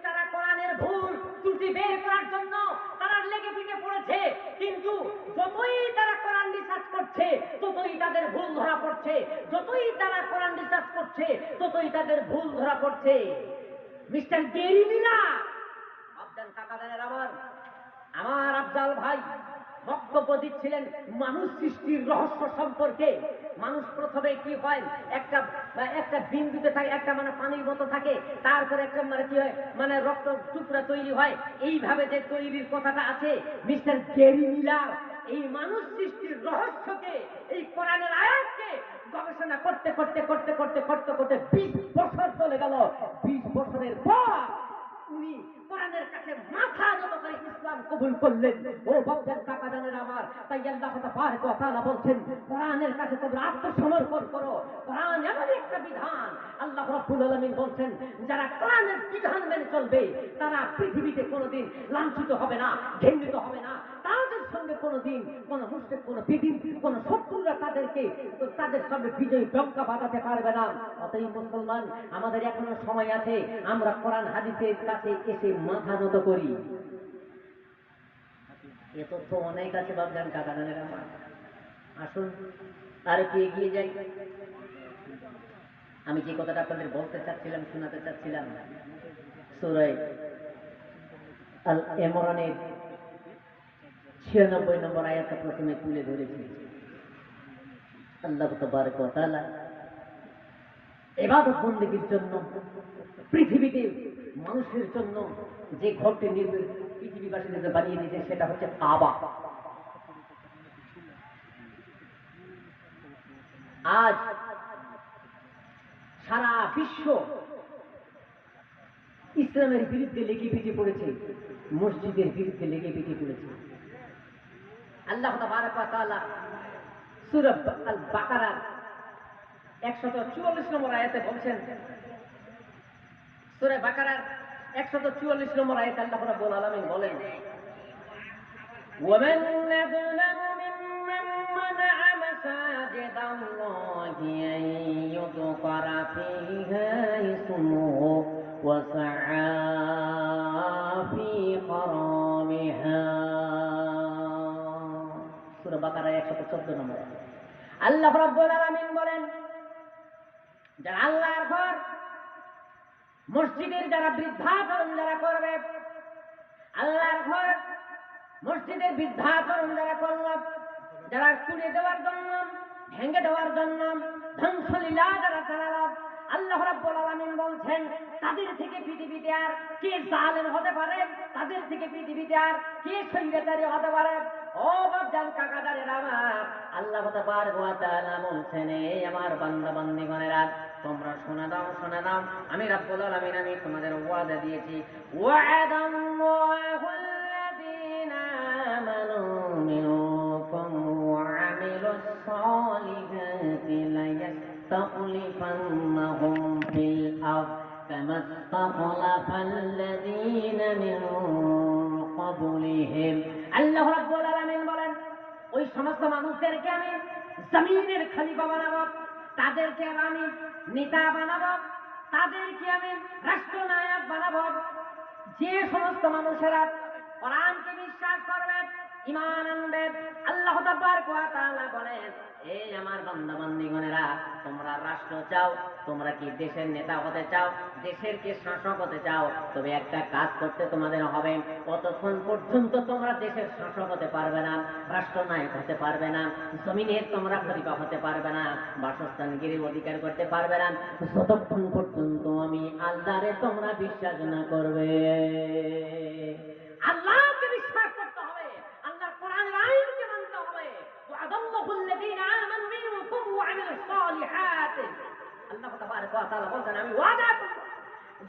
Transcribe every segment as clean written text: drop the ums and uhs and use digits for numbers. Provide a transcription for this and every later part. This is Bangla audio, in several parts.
তারা কোরআনের ভুল ত্রুটি বের করার জন্য তারা লেগে পিঠে পড়েছে, কিন্তু যতই তারা কোরআন রিসার্চ করছে ততই তাদের ভুল ধরা পড়ছে, যতই তারা কোরআন রিসার্চ করছে ততই তাদের ভুল ধরা পড়ছে। মিস্টার গেরি মিলার, আফজাল কাকাদানের আমার আফজাল ভাই বক্তব্য দিচ্ছিলেন মানুষ সৃষ্টির রহস্য সম্পর্কে। মানুষ প্রথমে কি হয়, একটা বিন্দুতে থাকে, একটা মানে পানির মতো থাকে, তারপরে একটা মানে কি হয়, মানে রক্ত টুকরা তৈরি হয়। এইভাবে যে তৈরির কথাটা আছে, মিস্টার গেরি মিলার এই মানুষ সৃষ্টির রহস্যকে, এই কোরআনের আয়াতকে গবেষণা করতে করতে করতে করতে করতে করতে 20 বছর চলে গেল। 20 বছরের পর উনি কোরআনের কাছে মাথা নত করে ইসলাম কবুল করলেন। ও বাপজান কাকাজানের আমার, তাই আল্লাহ তাবারক ওয়া তাআলা বলছেন, কোরআনের কাছে তোমরা আত্মসমর্পণ করো। কোরআন এমন একটা বিধান, আল্লাহ রাব্বুল আলামিন বলছেন, যারা কোরআনের বিধান মেনে চলবে তারা পৃথিবীতে কোনোদিন লাঞ্ছিত হবে না, ঘৃণিত হবে না। তাদের সঙ্গে কোনোদিন কোন মুশরিক, কোন বিদিন, কোন শত্রুরা তাদের সঙ্গে বিজয়ী ডঙ্কা বাজাতে পারবে না। অতএব মুসলমান, আমাদের এখনো সময় আছে, আমরা কোরআন হাদিসের কাছে এসে মাথা নত করি। এ তথ্য অনেক আছে বাপজান কাকাজানের আমার, আসুন আর একটু এগিয়ে যাই। আমি যে কথাটা আপনাদের বলতে চাচ্ছিলাম, শোনাতে চাচ্ছিলাম, সূরা আল ইমরানের 96 নম্বর আয়াতটা প্রথমে তুলে ধরেছি। আল্লাহ তাবারক ওয়া তাআলা ইবাদত বন্দেগীর জন্য পৃথিবীতে মানুষের জন্য যে ঘরটি পৃথিবীবাসীদের বানিয়ে দিয়েছে সেটা হচ্ছে কাবা। আজ সারা বিশ্ব ইসলামের বিরুদ্ধে লেগে পিঠে পড়েছে, মসজিদের বিরুদ্ধে লেগে পিঠে পড়েছে। আল্লাহ তাবারক ওয়া তাআলা সূরা আল বাকারার 144 নম্বর আয়াতে বলছেন, সূরা বাকারার 144 নম্বর আয়াতে আল্লাহ রাব্বুল আলামিন বলেন, ومن أظلم ممن منع مساجد الله أن يذكر فيها اسمه وسعى في خرابها। সূরা বাকারা 114 নম্বর। আল্লাহ রাব্বুল আলামিন বলেন, যারা আল্লাহর ঘর মসজিদের যারা বৃদ্ধাচরণ যারা করবে, আল্লাহর ঘর মসজিদের বৃদ্ধাচরণ যারা করল, যারা তুলে দেওয়ার জন্য, ভেঙে দেওয়ার জন্য ধ্বংসলীলা যারা চালাল, আল্লাহ রাব্বুল আলামিন বলছেন, তাদের থেকে পৃথিবীতে আর কে জালেম হতে পারে, তাদের থেকে পৃথিবীতে আর কে স্বৈরাচারী হতে পারে। ও বাপজান কাকাজানের আমার, আল্লাহ তাবারক ওয়া তাআলা বলছেন, এই আমার বান্দা বান্দীগণেরা, তোমরা শুনে দাও, শুনে দাও, আমি রাব্বুল আলামিন আমি তোমাদের ওয়াদা দিয়েছি, ওয়া'দাল্লাহু আল্লাযীনা আমানু মিনকুম ওয়া আমিলুস সালিহাতি লায়াস্তাখলিফান্নাহুম ফিল আরদ কামা ইসতাখলাফাল্লাযীনা মিন ক্বাবলিহিম। আল্লাহ রাব্বুল আলামিন বলেন, ওই সমস্ত মানুষদেরকে আমি জমিনের খলিফা বানাবো, তাদেরকে আমি নেতা বানাবো, তাদেরকে আমি রাষ্ট্রনায়ক বানাবো। যে সমস্ত মানুষেরা কোরআনকে বিশ্বাস করবে, ঈমান আনবে, আল্লাহ তাবারক ওয়া তাআলা বলেন, এই আমার বান্দা বান্দীগণেরা, তোমরা রাষ্ট্র চাও, তোমরা কি দেশের নেতা হতে চাও, দেশের কি শাসক হতে চাও, তবে একটা কাজ করতে তোমাদের হবে, কতক্ষণ পর্যন্ত তোমরা দেশের শাসক হতে পারবে না, রাষ্ট্রনায়ক হতে পারবে না, জমিনের তোমরা খলিফা হতে পারবে না, বাসস্থান গিরির অধিকার করতে পারবে না, যতক্ষণ পর্যন্ত আমি আল্লাহরে তোমরা বিশ্বাস না করবে। আল্লাহকে বিশ্বাস করতে হবে, আল্লাহর কোরআনের আইনকে মানতে হবে। ওয়া'দাল্লাহু আল্লাযীনা আমানু মিনকুম ওয়া আমিলুস সালিহাতি। আল্লাহ তাবারক ওয়া তাআলা বলেন, আমি ওয়াদা করি,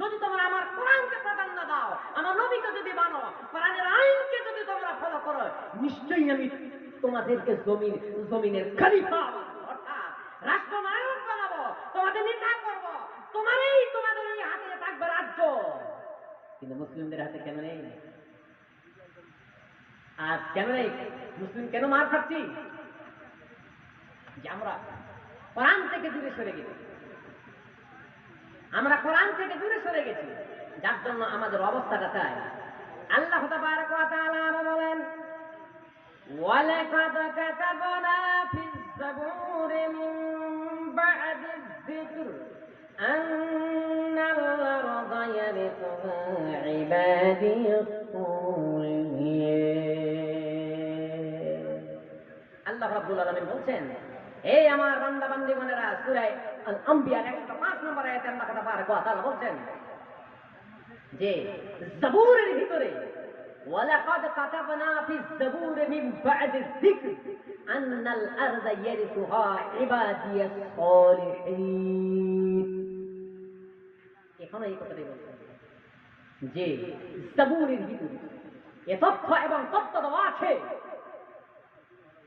যদি তোমরা আমার কোরআনকে প্রাধান্য দাও, আমার নবীকে যদি মানো, কোরআনের আইনকে যদি তোমরা ফলো করো, নিশ্চয়ই আমি তোমাদেরকে জমিনের খলিফা অর্থাৎ রাষ্ট্রনায়ক বানাবো, তোমাদের নেতা করব, তোমাদের এই হাতে থাকবে রাজ্য। কিন্তু মুসলিমদের হাতে কেন নেই? আর কেন নেই? মুসলিম কেন মার খাচ্ছি? যে আমরা কোরআন থেকে দূরে সরে গেছি। আমরা কোরআন থেকে দূরে সরে গেছি, যার জন্য আমাদের অবস্থাটা তাই। আল্লাহ তাবারক ওয়া তাআলা বলেন, ওয়ালাকাদ কাতাবনা ফিজ যাবুরি মিন বা'দিয যিকর আন্নাল আরযা ইয়ারিসুহা ইবাদিয়াস সালিহিন। আল্লাহ রাব্বুল আলামিন বলছেন, এই আমার বান্দা বান্দীগণেরা, সূরা আল আম্বিয়া 105 নম্বর আয়াতে আল্লাহ তাবারক ওয়া তাআলা বলছেন যে জাবুরের ভিতরে, ওয়ালাকাদ কাতাবনা ফিজ যাবুরি মিন বা'দিয যিকর আন্নাল আরযা ইয়ারিসুহা ইবাদিয়াস সালিহিন। এখানে এই কথাটাই বলছেন যে জাবুরের ভিতরে এ তথ্য এবং তত্ত্ব দেওয়া আছে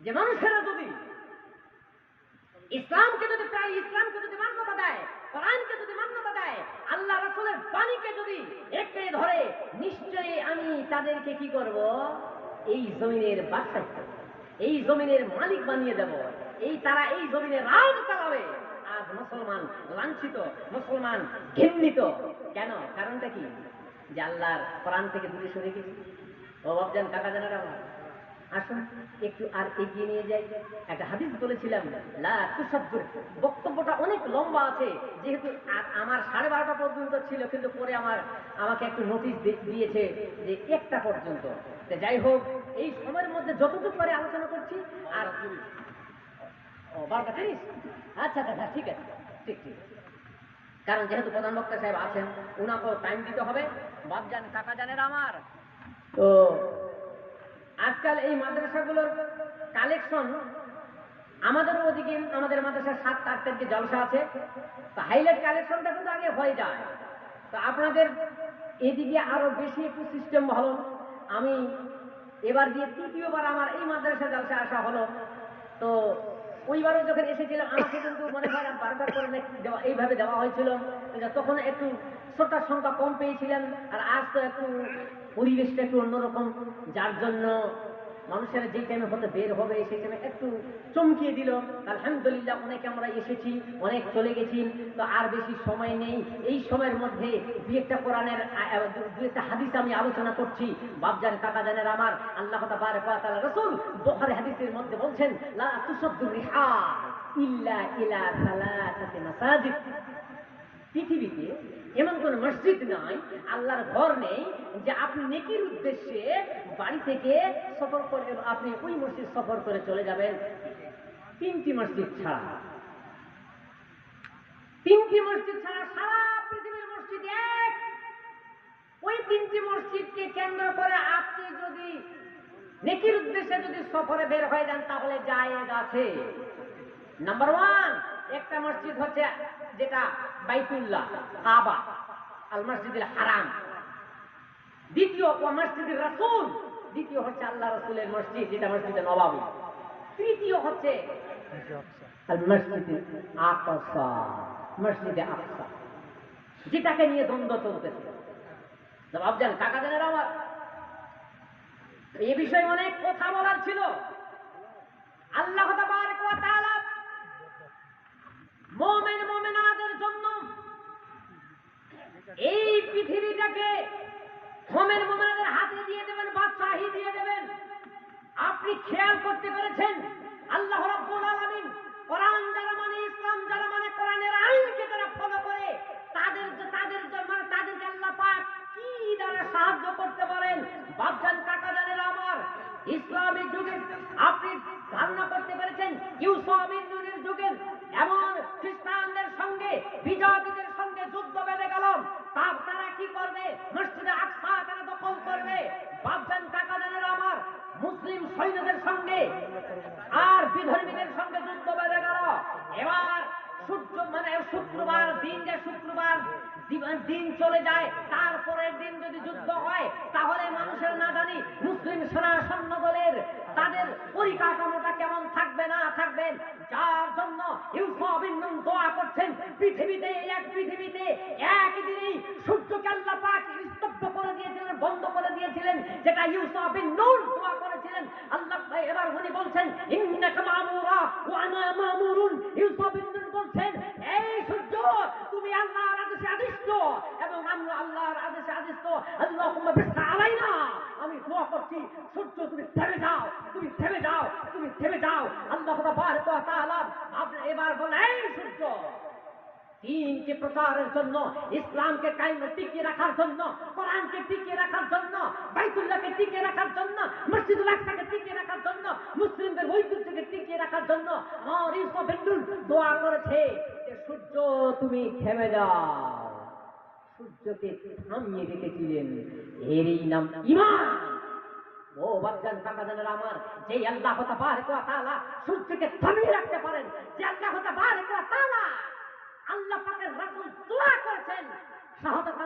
যে মানুষেরা যদি ইসলামকে যদি মান্যতা দেয়, কোরআনকে যদি মান্যতা দেয়, আল্লাহ রাসূলের বাণীকে যদি একটে ধরে, নিশ্চয়ই আমি তাদেরকে কি করব, এই জমিনের বাদশাহ, এই জমিনের মালিক বানিয়ে দেব। তারা এই জমিনে রাজ চালাবে। আজ মুসলমান লাঞ্ছিত, মুসলমান ঘৃণিত। কেন? কারণটা কি? যে আল্লাহর কোরআন থেকে দূরে সরে গেছে। ও বাপজান, কাকা জানারা, আসুন একটু আর এগিয়ে নিয়ে যাই। একটা হাদিস বলেছিলাম, লা তুসাদ্দুর। বক্তব্যটা অনেক লম্বা আছে, যেহেতু আমার 12:30 পর্যন্ত ছিল, কিন্তু পরে আমাকে একটু নোটিশ দিয়েছে যে 1টা পর্যন্ত। যাই হোক, এই সময়ের মধ্যে যতটুকু পারে আলোচনা করছি। আর 12:30? আচ্ছা, ঠিক আছে, ঠিক। কারণ যেহেতু প্রধান বক্তা সাহেব আছেন, উনাকেও টাইম দিতে হবে। বাপজান, কাকা জানেন আমার, তো আজকাল এই মাদ্রাসাগুলোর কালেকশন, আমাদের ওদিকে আমাদের মাদ্রাসার 7-8 তারিখে জলসা আছে, তো হাইলাইট কালেকশনটা কিন্তু আগে হয়ে যায়। তো আপনাদের এদিকে আরো বেশি একটু সিস্টেম ভালো। আমি এবার দিয়ে 3য় বার আমার এই মাদ্রাসা জলসা আসা হলো। তো ওইবারও যখন এসেছিলাম, আমাকে কিন্তু মনে হয় 12টার পরে এইভাবে দেওয়া হয়েছিল, তখন একটু শ্রোতার সংখ্যা কম পেয়েছিলেন। আর আজ তো একটু পরিবেশটা একটু অন্যরকম, যার জন্য মানুষেরা যেই টাইমে হতে বের হবে সেই টাইমে একটু চমকিয়ে দিল। আলহামদুলিল্লাহ, অনেকে আমরা এসেছি, অনেক চলে গেছি, তো আর বেশি সময় নেই। এই সময়ের মধ্যে দুই একটা কোরআনের দুই একটা হাদিস আমি আলোচনা করছি। বাপজান, কাকা জানের আমার, আল্লাহ তাবারক ওয়া তাআলা রাসূল বুখারী হাদিসের মধ্যে বলছেন, লা তুসাদ্দু রিহাল ইল্লা ইলা সালাসাতি মাসাজিদ। পৃথিবীতে এমন কোন মসজিদ নাই, আল্লাহর ঘর নেই, যে আপনি নেকির উদ্দেশ্যে বাড়ি থেকে সফর করে আপনি ওই মসজিদ সফর করে চলে যাবেন 3টি মসজিদ ছাড়া। 3টি মসজিদ ছাড়া সারা পৃথিবীর মসজিদ এক। ওই 3টি মসজিদকে কেন্দ্র করে আপনি যদি নেকির উদ্দেশ্যে যদি সফরে বের হয়ে যান, তাহলে জায়েজ আছে। নাম্বার 1, একটা মসজিদ হচ্ছে যেটা বাইতুল্লাহ, কাবা, আল মসজিদুল হারাম। দ্বিতীয় মসজিদুর রাসূল, দ্বিতীয় হচ্ছে আল্লাহ রাসূলের মসজিদ, যেটা মসজিদে নববী। তৃতীয় হচ্ছে আল মসজিদুল আকসা, মসজিদে আকসা, যেটাকে নিয়ে দ্বন্দ্ব চলতেছে। বাপজান, কাকা জানেন আমার, এই বিষয়ে অনেক কথা বলার ছিল। আল্লাহ তাবারক ওয়া তাআলা মুমিন মুমিনাদের জন্য এই পৃথিবীটাকে মুমিন মুমিনাদের হাতে দিয়ে দেবেন, বাদশাহী দিয়ে দেবেন। আপনি খেয়াল করতে পেরেছেন, আল্লাহ রাব্বুল আলামিন কোরআন যারা মানে, ইসলাম যারা মানে, কোরআনের আইনকে যারা ফলো করে, তাদেরকে আল্লাহ পাক কি দ্বারা সাহায্য করতে পারেন? বাপজান, কাকা জানেন আমার, ইসলামিক যুগে আপনি ধারণা করতে পেরেছেন, ইউসুফ বিন নূনের যুগে এমন খ্রিস্টানদের সঙ্গে, বিজাতিদের সঙ্গে যুদ্ধ বেঁধে গেল। তারা কি করবে? মসজিদে আকসা তারা দখল করবে। বাপজান, কাকা জানেন আমার, মুসলিম সৈন্যদের সঙ্গে আর বিধর্মীদের সঙ্গে যুদ্ধ বেঁধে গেল। এবার শুক্রবার দিন চলে যায়, তারপরের দিন যদি যুদ্ধ হয়, তাহলে মানুষের না জানি মুসলিম সেনা সৈন্য দলের তাদের পরিকাঠামোটা কেমন থাকবে না থাকবেন। যার জন্য ইউসুফ বিন নূন দোয়া করছেন, পৃথিবীতে একদিনেই সূর্যকে আল্লাহ পাক স্তব্ধ করে দিয়েছিলেন, বন্ধ করে দিয়েছিলেন, যেটা ইউসুফ বিন নূন দোয়া করেছিলেন। আল্লাহ এবার উনি বলছেন, ইন্নাকা মামুরা ওয়া আনা মামুরুন। ইউসুফ বিন নূন বলছেন, এই সূর্য, তুমি আল্লাহর আদেশে আদিষ্ট এবং আমরা আল্লাহর আদেশে আদিষ্ট। আল্লাহুম্মা বিসা আলাইনা, আমি দোয়া করছি সূর্য তুমি থেমে যাও, তুমি থেমে যাও, তুমি থেমে যাও। আল্লাহ তাবারক ওয়া তাআলা আপনি এবার বলেন, এই সূর্য, দিনকে প্রচারের জন্য, ইসলামকে কায়েমে টিকিয়ে রাখার জন্য, কোরআনকে টিকিয়ে রাখার জন্য, বাইতুল্লাহকে টিকিয়ে রাখার জন্য, মসজিদুল আকসাকে টিকিয়ে রাখার জন্য, মুসলিমদের ঐতিহ্যকে টিকিয়ে রাখার জন্য আমার ইউসুফ বিন দোয়া করেছে যে সূর্য তুমি থেমে যাও। সূর্যকে থামিয়ে রেখেছিলেন, এরই নাম ঈমান। ও বাচ্চান কাকাজানেরা আমার, যে আল্লাহ তাবারক ওয়া তাআলা সূর্যকে থামিয়ে রাখতে পারেন, যে আল্লাহ তাবারক ওয়া তাআলা আল্লাহ পাকের রাসূল দোয়া করেছেন শাহাদাত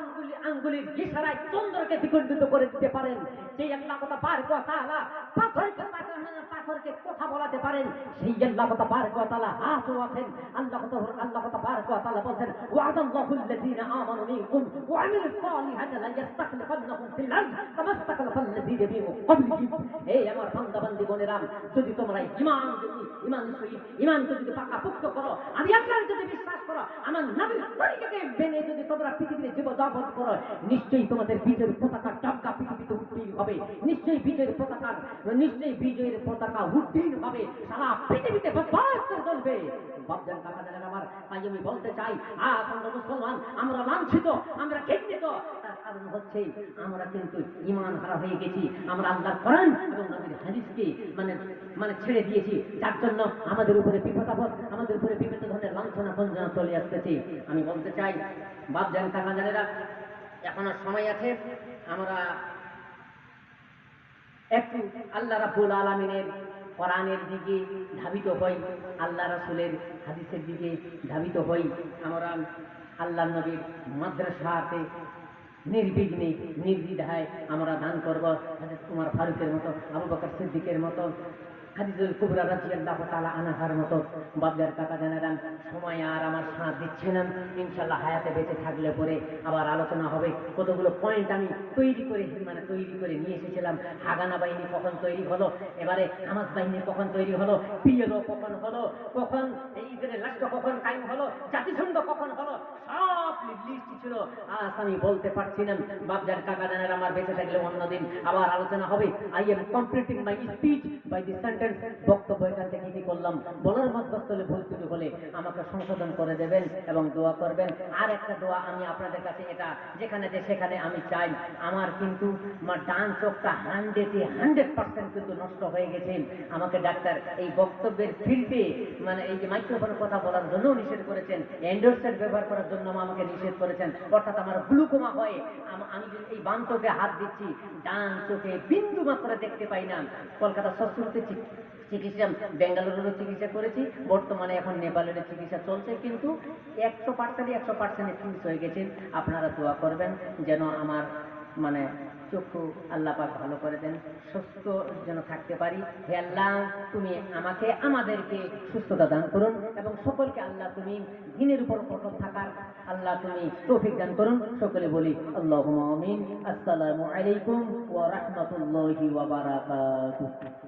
আঙ্গুলির ইশারায় চন্দ্রকে দ্বিখণ্ডিত করে দিতে পারেন, যে আল্লাহ তাবারক ওয়া তাআলা পাথরকে কথা বলাতে পারেন, সেই আল্লাহ তাবারক ওয়া তাআলা হাতও আছেন। আল্লাহ তাবারক ওয়া তাআলা বলেন, ওয়া'দাল্লাহু আল্লাযীনা আমানু মিনকুম ওয়া আমিলুস সালিহাতি লা ইস্তাখলিফান্নাহুম ফিল আরদ কামা ইস্তাখলাফাল্লাযীনা মিন ক্বাবলিহিম। এই আমার বান্দা বান্দীগণেরা, যদি তোমরা ঈমানকে যদি পাকাপোক্ত করো, আমি আল্লাহর যদি বিশ্বাস করো, আমার নবীর তরিকাকে মেনে যদি তোমরা পৃথিবীতে জীবনযাপন করো, নিশ্চয়ই তোমাদের বিজয়ের পতাকা ডাক্কা পৃথিবীতে উড্ডীন হবে। নিশ্চয়ই বিজয়ের পতাকা উড্ডীন হবে, সারা পৃথিবীতে বরবাদ করে চলবে। বাপজান কাকাজান আমার, তাই আমি বলতে চাই, আজ আমরা মুসলমান, আমরা লাঞ্ছিত, আমরা ঘৃণিত। তার কারণ হচ্ছে আমরা কিন্তু ঈমান হারা হয়ে গেছি। আমরা আল্লাহর কোরআন এবং নবীর হাদিসকে মানে ছেড়ে দিয়েছি, যার জন্য আমাদের উপরে বিপদাপদ, আমাদের উপরে বিভিন্ন ধরনের লাঞ্ছনা বঞ্চনা চলে আসতেছে। আমি বলতে চাই, বাপজান কাকাজানেরা, এখনো সময় আছে, আমরা একটু আল্লাহ রাব্বুল আলামিনের কোরআনের দিকে ধাবিত হই, আল্লাহ রাসূলের হাদিসের দিকে ধাবিত হই। আমরা আল্লাহর নবীর মাদ্রাসাতে নির্বিঘ্নে নির্দ্বিধায় আমরা দান করব। হযরত উমর ফারুকের মতো, আবু বকর সিদ্দিকের মতো, খাদিজাতুল কুবরা রাদিয়াল্লাহু তাআলা আনহার মতো। বাপজান কাকাজানেরা, সময় আর আমার সাথ দিচ্ছে না। ইনশাআল্লাহ হায়াতে বেঁচে থাকলে পরে আবার আলোচনা হবে। কতগুলো পয়েন্ট আমি তৈরি করে নিয়ে এসেছিলাম। হাগানা বাহিনী কখন তৈরি হলো, এবারে হামাস বাহিনী কখন তৈরি হলো, পিএলও কখন হলো, কখন ইসরায়েলের রাষ্ট্র কখন কায়েম হলো, জাতিসংঘ কখন হলো, সব লিস্ট ছিল। আজ আমি বলতে পারছি না। বাপজান কাকাজানেরা, আমার বেঁচে থাকলে অন্যদিন আবার আলোচনা হবে। I am completing my speech by this sentence. বক্তব্য এখান থেকে কি করলাম, বলার মধ্যস্থলে ভুল ত্রুটি হলে আমাকে সংশোধন করে দেবেন এবং দোয়া করবেন। আর একটা দোয়া আমি আপনাদের কাছে, এটা যেখানে সেখানে আমি চাই, আমার কিন্তু ডান চোখটা 100% কিন্তু নষ্ট হয়ে গেছে। আমাকে ডাক্তার এই বক্তব্যের ফিল্ডে এই যে মাইক্রোফোনে কথা বলার জন্য নিষেধ করেছেন, অ্যান্ড্রয়েড ব্যবহার করার জন্য আমাকে নিষেধ করেছেন। অর্থাৎ আমার গ্লুকোমা হয়, আমি যদি এই বাম চোখে হাত দিচ্ছি, ডান চোখে বিন্দু মাত্র দেখতে পাই না। কলকাতা সস্তুতে চিকিৎসা, বেঙ্গালুরুরও চিকিৎসা করেছি, বর্তমানে এখন নেপালের চিকিৎসা চলছে, কিন্তু 100% ফিক্স হয়ে গেছে। আপনারা দোয়া করবেন যেন আমার চক্ষু আল্লাহ পাক ভালো করে দেন, সুস্থ যেন থাকতে পারি। হে আল্লাহ, তুমি আমাদেরকে সুস্থতা দান করুন এবং সকলকে আল্লাহ তুমি দ্বীনের উপর অটল থাকার আল্লাহ তুমি তৌফিক দান করুন। সকলে বলি আল্লাহুম্মা আমিন। আসসালামু আলাইকুম ওয়া রাহমাতুল্লাহি ওয়া বারাকাতুহু।